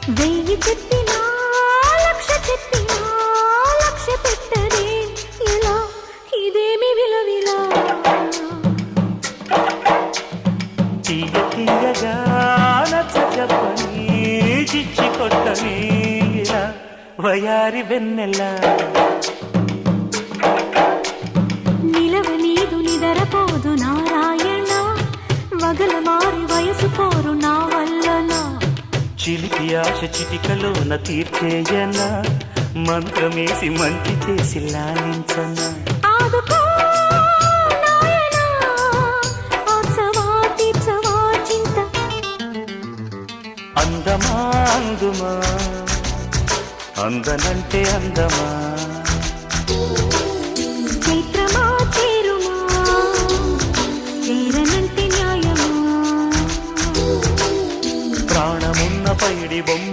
వెయ్యి చెప్పినా లక్ష చెప్పినా లక్ష పెట్టదే ఇలా ఇదేమి విలవిలా తీయ తీయగా నచ్చ చెప్పని చిచ్చి కొట్టని ఇలా వయారి వెన్నెలా నిలవ నీదు నిదరపోదు నారాయణ వగల మారి వయసు పోరు నా వల్లనా చిలిపి ఆశ చిటికలోన తీర్చేయనా మంత్రమేసి మంచి చేసి లాలించనా ఆదుకో నాయనా ఆచవా తీర్చవా చింత అందమా అందుమా అందనంటే అందమా చైత్రమా చేరుమా చేరనంటే న్యాయమా ప్రాణమున్న పైడి బొమ్మ